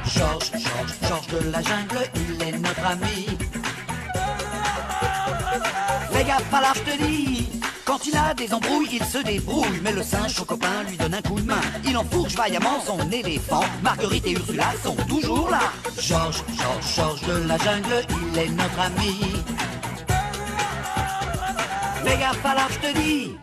Georges de la jungle, il est notre ami. Fais gaffe à l'arche, je te dis. Quand il a des embrouilles, il se débrouille. Mais le singe, son copain, lui donne un coup de main. Il enfourche vaillamment son éléphant. Marguerite et Ursula sont toujours là. Georges de la jungle, il est notre ami. Fais gaffe à l'arche, je te dis.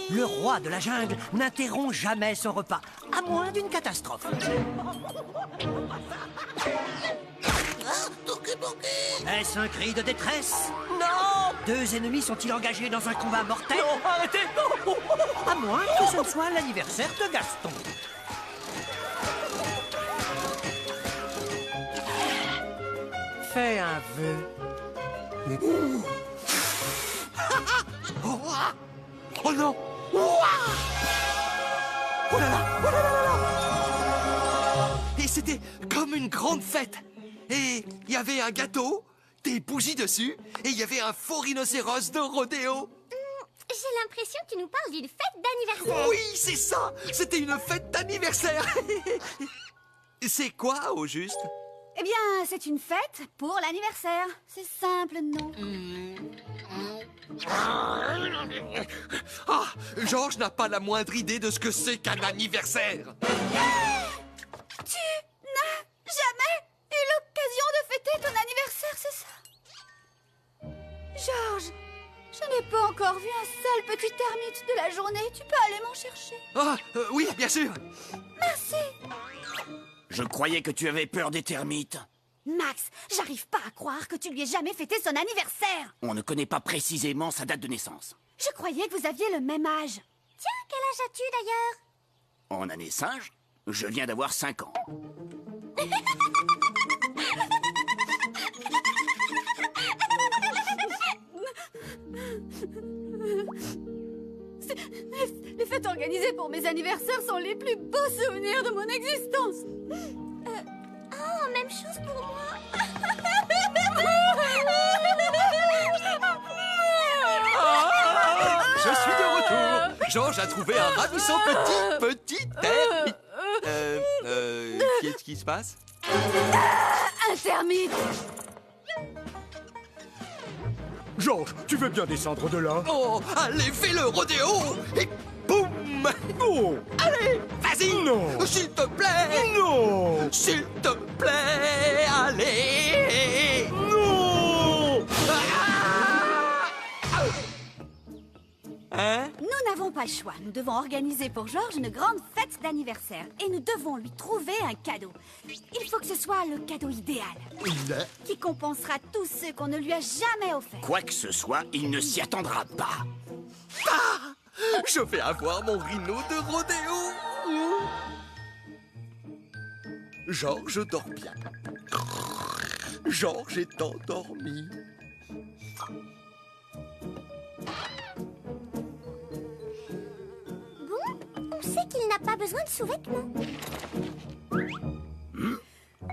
Le roi de la jungle n'interrompt jamais son repas, à moins d'une catastrophe. Est-ce un cri de détresse? Non! Deux ennemis sont-ils engagés dans un combat mortel? Non, arrêtez! Non! À moins que ce ne soit l'anniversaire de Gaston. Fais un vœu. Oh non! Oh là là! Oh là là là là! Et c'était comme une grande fête. Et il y avait un gâteau, des bougies dessus, et il y avait un faux rhinocéros de rodéo. J'ai l'impression que tu nous parles d'une fête d'anniversaire. Oui, c'est ça! C'était une fête d'anniversaire. C'est quoi, au juste? Eh bien, c'est une fête pour l'anniversaire. C'est simple, non? Ah, Georges n'a pas la moindre idée de ce que c'est qu'un anniversaire. Tu n'as jamais eu l'occasion de fêter ton anniversaire, c'est ça? Georges, je n'ai pas encore vu un seul petit termite de la journée. Tu peux aller m'en chercher? Ah, oui, bien sûr. Merci. Je croyais que tu avais peur des termites. Max, j'arrive pas à croire que tu lui aies jamais fêté son anniversaire. On ne connaît pas précisément sa date de naissance. Je croyais que vous aviez le même âge. Tiens, quel âge as-tu d'ailleurs? En année singe, je viens d'avoir 5 ans. Les fêtes organisées pour mes anniversaires sont les plus beaux souvenirs de mon existence. Oh, même chose pour moi. Je suis de retour. Georges a trouvé un ravissant petit termite. Qu'est-ce qui se passe? Un termite. Georges, tu veux bien descendre de là? Oh, allez, fais le rodéo et boum! Oh! Allez, vas-y! Non! S'il te plaît! Non! S'il te plaît, allez! Non! Hein? Nous n'avons pas le choix. Nous devons organiser pour Georges une grande fête d'anniversaire. Et nous devons lui trouver un cadeau. Il faut que ce soit le cadeau idéal. Qui compensera tous ceux qu'on ne lui a jamais offerts. Quoi que ce soit, il ne s'y attendra pas. Je vais avoir mon rhino de rodéo! Georges dort bien. Georges est endormi. On sait qu'il n'a pas besoin de sous-vêtements.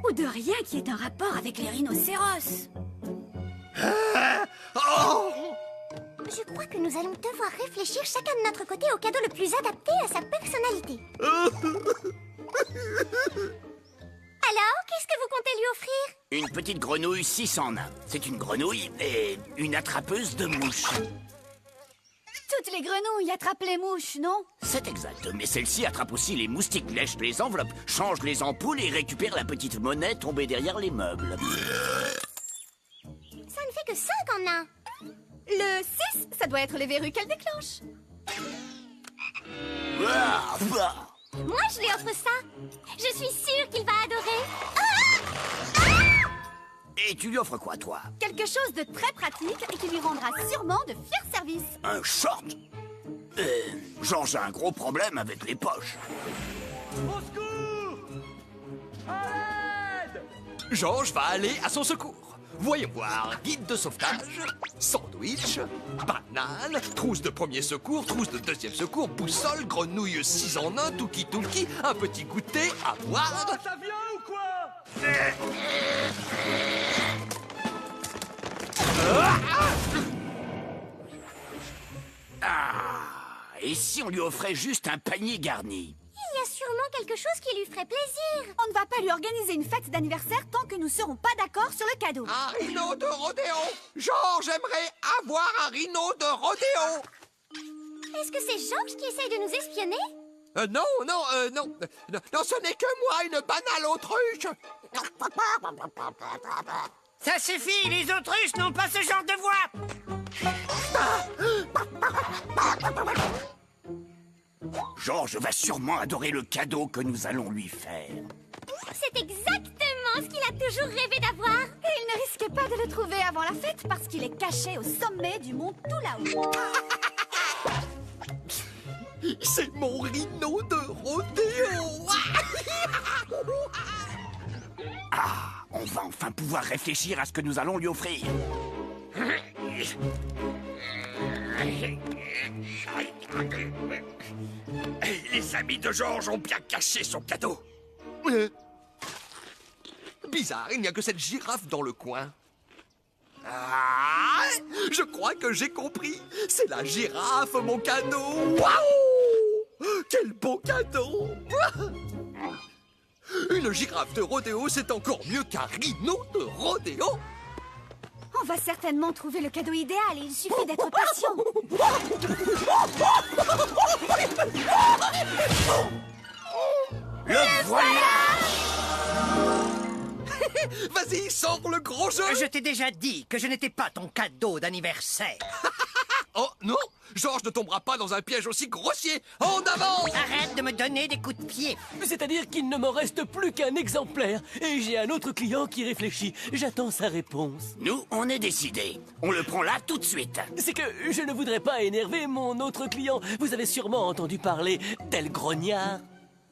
Ou de rien qui ait un rapport avec les rhinocéros. Oh! Je crois que nous allons devoir réfléchir chacun de notre côté au cadeau le plus adapté à sa personnalité. Alors, qu'est-ce que vous comptez lui offrir? Une petite grenouille 6 en 1. C'est une grenouille et une attrapeuse de mouches. Toutes les grenouilles attrapent les mouches, non? C'est exact, mais celle-ci attrape aussi les moustiques, lèche les enveloppes, change les ampoules et récupère la petite monnaie tombée derrière les meubles. Ça ne fait que 5 en 1. Le 6, ça doit être les verrues qu'elle déclenche. Ah, bah. Moi, je lui offre ça. Je suis sûre qu'il va adorer. Et tu lui offres quoi, toi? Quelque chose de très pratique et qui lui rendra sûrement de fiers services. Un short? Georges a un gros problème avec les poches. Au secours! À l'aide! Georges va aller à son secours. Voyons voir, guide de sauvetage, sandwich, banane, trousse de premier secours, trousse de deuxième secours, boussole, grenouille 6 en 1, touki, un petit goûter à boire. Oh, ça vient ou quoi? Et si on lui offrait juste un panier garni? Il y a sûrement quelque chose qui lui ferait plaisir. On ne va pas lui organiser une fête d'anniversaire tant que nous serons pas d'accord sur le cadeau. Un rhino de rodéo. Genre, j'aimerais avoir un rhino de rodéo. Est-ce que c'est Georges qui essaye de nous espionner? Non, ce n'est que moi, une banale autruche. Ça suffit, les autruches n'ont pas ce genre de voix. Georges va sûrement adorer le cadeau que nous allons lui faire. C'est exactement ce qu'il a toujours rêvé d'avoir. Et il ne risque pas de le trouver avant la fête parce qu'il est caché au sommet du mont tout là-haut. C'est mon rhino de rodéo. Ah, on va enfin pouvoir réfléchir à ce que nous allons lui offrir. Les amis de Georges ont bien caché son cadeau. Bizarre, il n'y a que cette girafe dans le coin. Ah, je crois que j'ai compris. C'est la girafe, mon cadeau. Waouh! Quel beau cadeau! Une girafe de rodéo, c'est encore mieux qu'un rhino de rodéo. On va certainement trouver le cadeau idéal et il suffit d'être patient. Le voilà! Vas-y, sors le gros jeu. Je t'ai déjà dit que je n'étais pas ton cadeau d'anniversaire. Oh non, Georges ne tombera pas dans un piège aussi grossier. En avant! Arrête de me donner des coups de pied. C'est-à-dire qu'il ne me reste plus qu'un exemplaire. Et j'ai un autre client qui réfléchit. J'attends sa réponse. Nous, on est décidés. On le prend là tout de suite. C'est que je ne voudrais pas énerver mon autre client. Vous avez sûrement entendu parler d'El Grognard.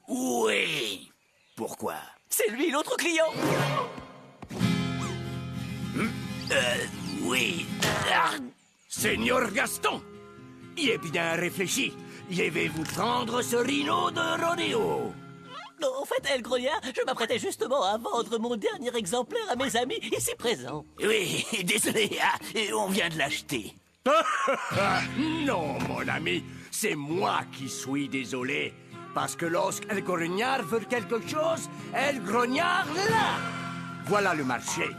Oui. Pourquoi? C'est lui l'autre client. Oui. Seigneur Gaston, il est bien réfléchi. Je vais vous prendre ce rhino de rodéo. Non, en fait, El Grognard, je m'apprêtais justement à vendre mon dernier exemplaire à mes amis ici présents. Oui, désolé, on vient de l'acheter. Non, mon ami, c'est moi qui suis désolé. Parce que lorsqu'El Grognard veut quelque chose, El Grognard l'a. Voilà le marché.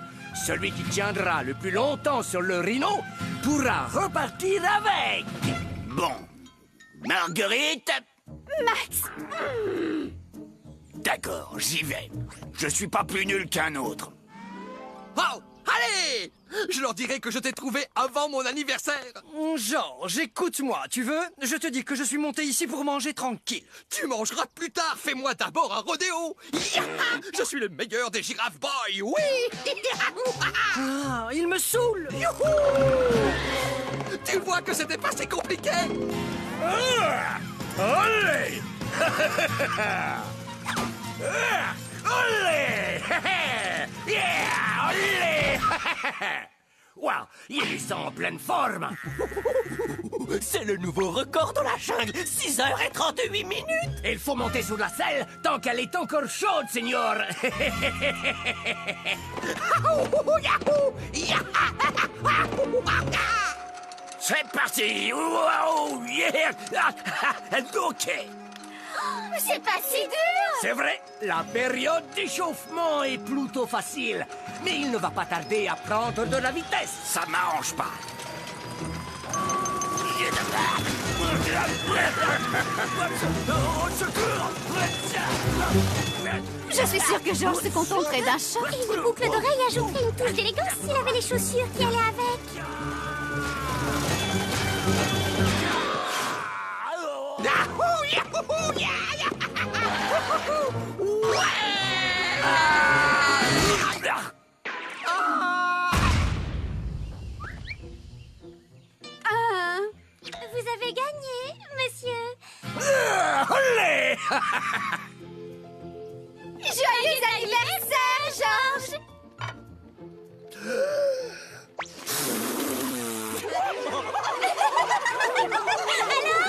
Celui qui tiendra le plus longtemps sur le rhino pourra repartir avec. Bon. Marguerite? Max! D'accord, j'y vais. Je suis pas plus nul qu'un autre. Oh, allez! Je leur dirai que je t'ai trouvé avant mon anniversaire. Georges, écoute-moi, tu veux? Je te dis que je suis monté ici pour manger tranquille. Tu mangeras plus tard. Fais-moi d'abord un rodéo. Je suis le meilleur des girafes boys. Oui! Ah, il me saoule. Tu vois que c'était pas si compliqué. Allez! Allez! Yeah! Allez! Waouh! Ils sont en pleine forme! C'est le nouveau record de la jungle. 6h38 minutes. Il faut monter sur la selle tant qu'elle est encore chaude, Seigneur! C'est parti! Wow! Yeah! Ok! C'est pas si dur. C'est vrai, la période d'échauffement est plutôt facile, mais il ne va pas tarder à prendre de la vitesse. Ça m'arrange pas. Je suis sûre que Georges se contenterait d'un chat. Et une boucle d'oreille ajouterait une touche d'élégance s'il avait les chaussures qui allaient avec. Vous avez gagné, monsieur. Allez! Joyeux anniversaire, Georges!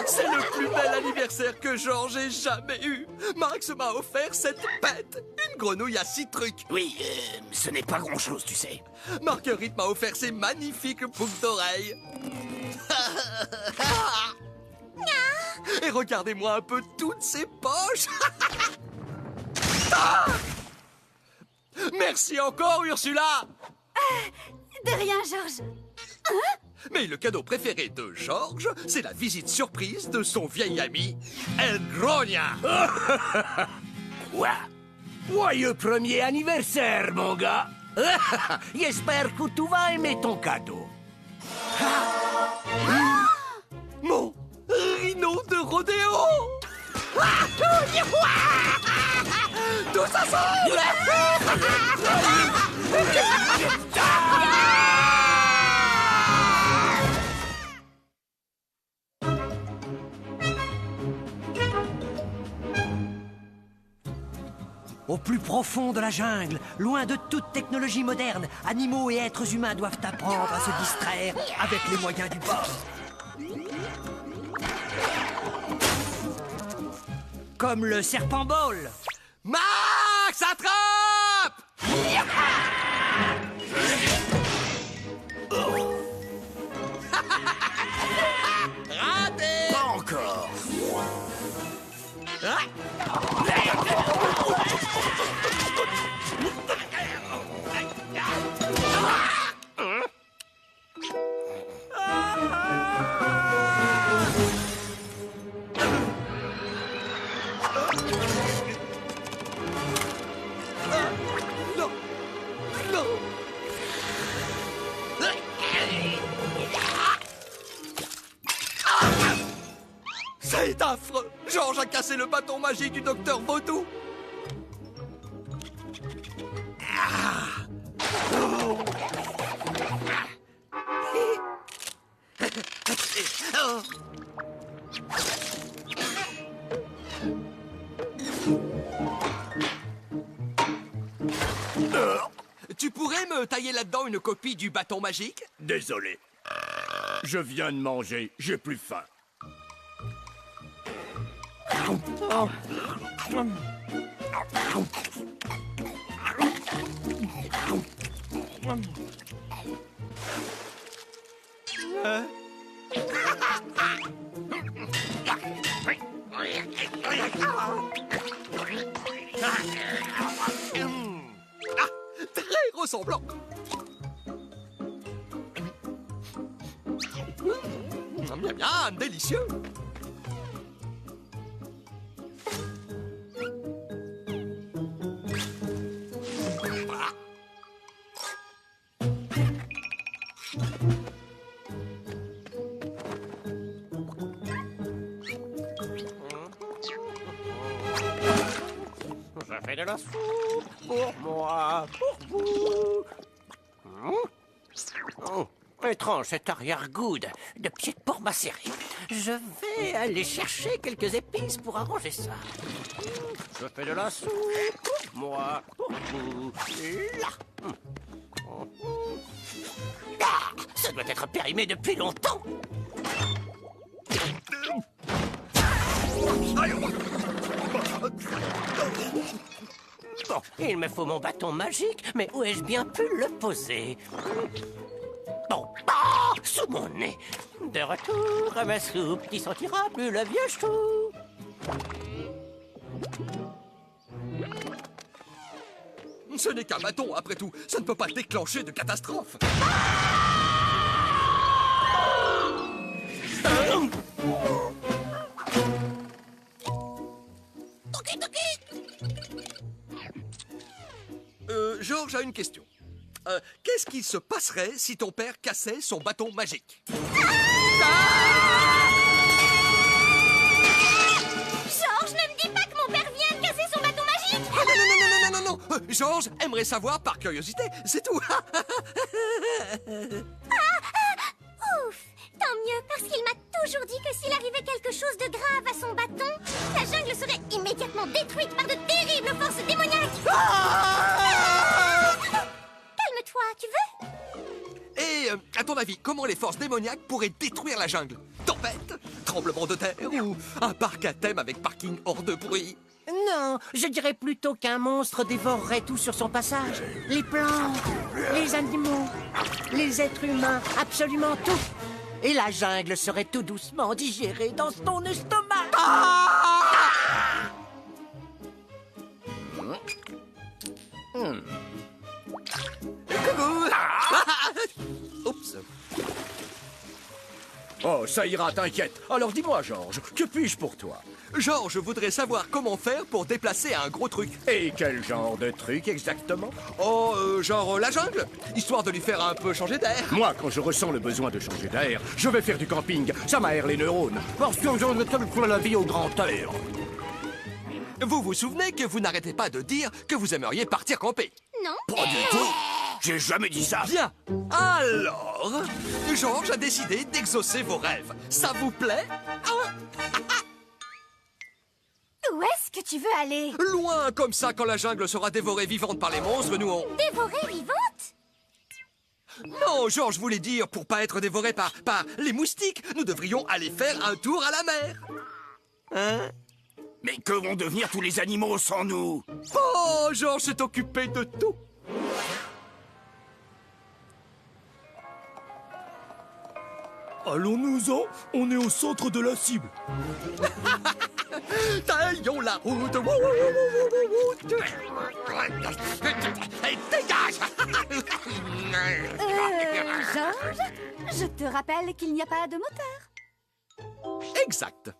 C'est le plus bel anniversaire que Georges ait jamais eu. Max m'a offert cette bête. Une grenouille à 6 trucs. Oui, ce n'est pas grand-chose, tu sais. Marguerite m'a offert ces magnifiques boucles d'oreilles. Et regardez-moi un peu toutes ces poches. Ah! Merci encore, Ursula. De rien, Georges. Mais le cadeau préféré de Georges, c'est la visite surprise de son vieil ami, El Grogna. Quoi? Joyeux premier anniversaire, mon gars. J'espère que tu vas aimer ton cadeau. Mon rhino de rodéo. Tous ensemble. Au plus profond de la jungle, loin de toute technologie moderne, animaux et êtres humains doivent apprendre à se distraire avec les moyens du bord. Comme le serpent ball. Max, attrape. Raté. Pas encore. Non. Non. C'est affreux. Georges a cassé le bâton magique du docteur Vaudou. Tu pourrais me tailler là-dedans une copie du bâton magique? Désolé. Je viens de manger, j'ai plus faim. Très ressemblant. Miam, miam, délicieux. Je fais de la soupe pour moi, pour vous. Oh, étrange cet arrière-goût de pied de porc macéré. Je vais aller chercher quelques épices pour arranger ça. Je fais de la soupe pour moi, pour vous. Là. Ah, ça doit être périmé depuis longtemps. Bon, il me faut mon bâton magique, mais où ai-je bien pu le poser? Bon, sous mon nez. De retour à ma soupe qui sentira plus le vieux chou. Ce n'est qu'un bâton, après tout. Ça ne peut pas déclencher de catastrophe. Georges a une question. Qu'est-ce qui se passerait si ton père cassait son bâton magique? Georges, ne me dis pas que mon père vient de casser son bâton magique. Ah, non. Georges aimerait savoir par curiosité, c'est tout. Ouf, tant mieux, parce qu'il m'a toujours dit que s'il arrivait quelque chose de grave à son bâton, la jungle serait immédiatement détruite par de terribles forces démoniaques. Calme-toi, tu veux? Et à ton avis, comment les forces démoniaques pourraient détruire la jungle? Tempête? Tremblement de terre? Ou un parc à thème avec parking hors de bruit? Non, je dirais plutôt qu'un monstre dévorerait tout sur son passage. Les plantes, les animaux, les êtres humains, absolument tout. Et la jungle serait tout doucement digérée dans son estomac. Coucou. Oups. Oh, ça ira, t'inquiète. Alors dis-moi, Georges, que puis-je pour toi? Georges voudrait savoir comment faire pour déplacer un gros truc. Et quel genre de truc exactement? Oh, genre la jungle, histoire de lui faire un peu changer d'air. Moi, quand je ressens le besoin de changer d'air, je vais faire du camping. Ça m'aère les neurones. Parce que j'en ai pour la vie au grand air. Vous vous souvenez que vous n'arrêtez pas de dire que vous aimeriez partir camper? Non? Pas du tout. J'ai jamais dit ça. Bien. Alors, Georges a décidé d'exaucer vos rêves. Ça vous plaît? Où est-ce que tu veux aller? Loin comme ça, quand la jungle sera dévorée vivante par les monstres, nous on... Dévorée vivante? Non, Georges voulait dire, pour pas être dévoré par les moustiques, nous devrions aller faire un tour à la mer. Hein? Mais que vont devenir tous les animaux sans nous? Oh, Georges s'est occupé de tout. Allons-nous-en, on est au centre de la cible. Taillons la route. Wouh, wouh, wouh, wouh, wouh. Et dégage. Georges, je te rappelle qu'il n'y a pas de moteur. Exact.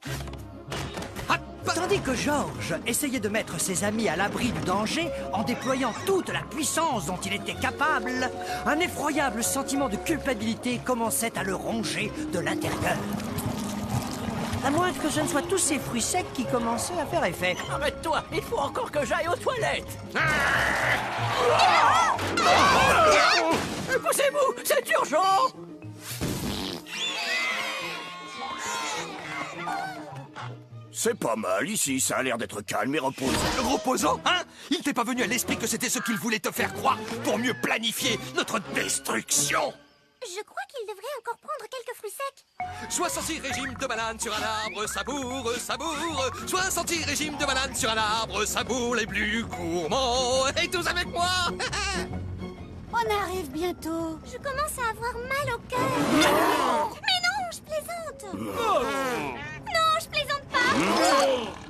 Tandis que Georges essayait de mettre ses amis à l'abri du danger en déployant toute la puissance dont il était capable, un effroyable sentiment de culpabilité commençait à le ronger de l'intérieur. À moins que ce ne soit tous ces fruits secs qui commençaient à faire effet. Arrête-toi, il faut encore que j'aille aux toilettes. Poussez-vous, c'est urgent. C'est pas mal ici, ça a l'air d'être calme et reposant. Reposant, hein? Il t'est pas venu à l'esprit que c'était ce qu'il voulait te faire croire pour mieux planifier notre destruction? Je crois qu'il devrait encore prendre quelques fruits secs. 66 régimes de bananes sur un arbre, saboure, saboure. 66 régimes de bananes sur un arbre, saboure les plus gourmands. Et tous avec moi. On arrive bientôt. Je commence à avoir mal au cœur. Mais non, je plaisante. Non, je plaisante pas.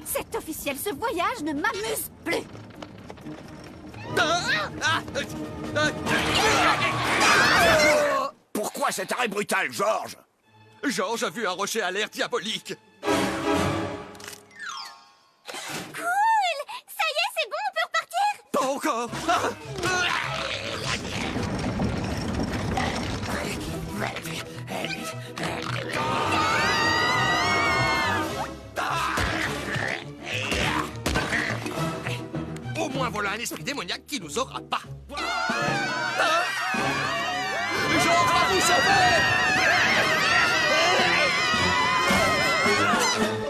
C'est officiel, ce voyage ne m'amuse plus. Pourquoi cet arrêt brutal, Georges? Georges a vu un rocher à l'air diabolique. Cool. Ça y est, c'est bon, on peut repartir. Pas encore. Au moins voilà un esprit démoniaque qui nous aura pas. Georges va vous sauver.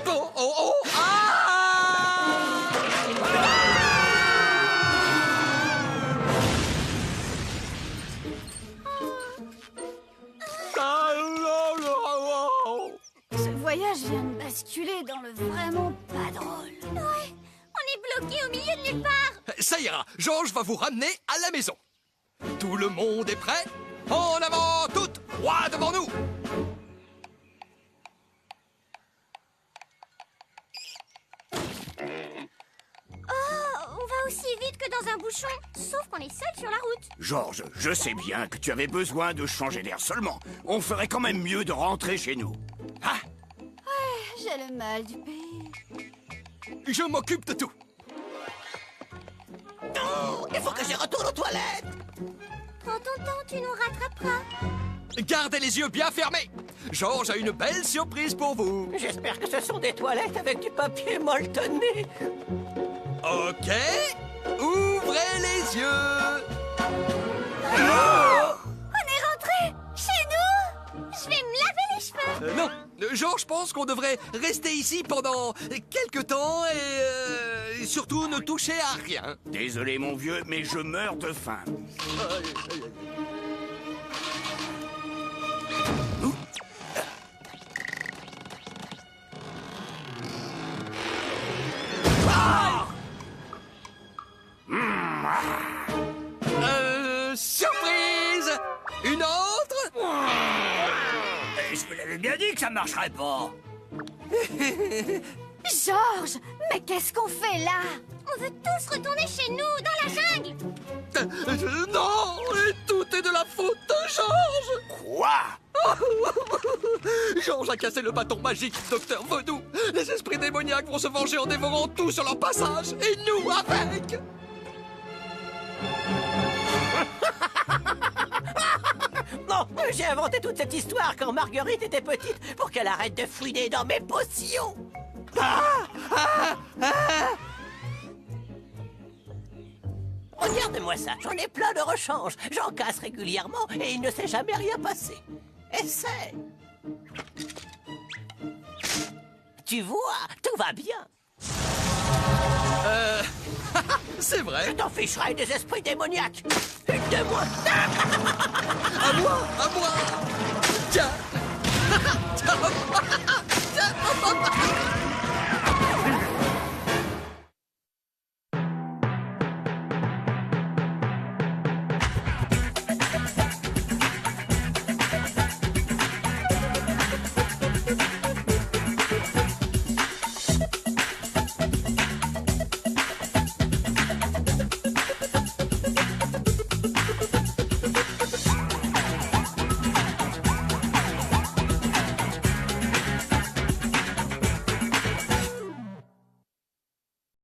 Oh, oh, oh. Ce voyage vient de basculer dans le vraiment pas drôle. Ouais, on est bloqué au milieu de nulle part. Ça ira, Georges va vous ramener à la maison. Tout le monde est prêt? En avant, toutes, droit devant nous. Oh, on va aussi vite que dans un bouchon. Sauf qu'on est seul sur la route. Georges, je sais bien que tu avais besoin de changer d'air seulement. On ferait quand même mieux de rentrer chez nous. Ah, J'ai le mal du pays. Je m'occupe de tout. Il faut que j'y retourne aux toilettes. Prends ton temps, tu nous rattraperas. Gardez les yeux bien fermés. Georges a une belle surprise pour vous. J'espère que ce sont des toilettes avec du papier molletonné. Ok. Ouvrez les yeux. On est rentré chez nous. Je vais me laver les cheveux. Non, Georges pense qu'on devrait rester ici pendant quelques temps et surtout ne toucher à rien. désolé mon vieux, mais je meurs de faim. Surprise! Une autre? Je vous l'avais bien dit que ça marcherait pas. Georges, mais qu'est-ce qu'on fait là? On veut tous retourner chez nous, dans la jungle. Non, et tout est de la faute de Georges. Quoi? Georges a cassé le bâton magique, Docteur Vaudou. Les esprits démoniaques vont se venger en dévorant tout sur leur passage, et nous avec. Non, j'ai inventé toute cette histoire quand Marguerite était petite pour qu'elle arrête de fouiner dans mes potions. Regarde-moi ça, j'en ai plein de rechanges. J'en casse régulièrement et il ne s'est jamais rien passé. Essaie. Tu vois, tout va bien. C'est Je vrai. t'en ficherai des esprits démoniaques. Une de moi. À moi.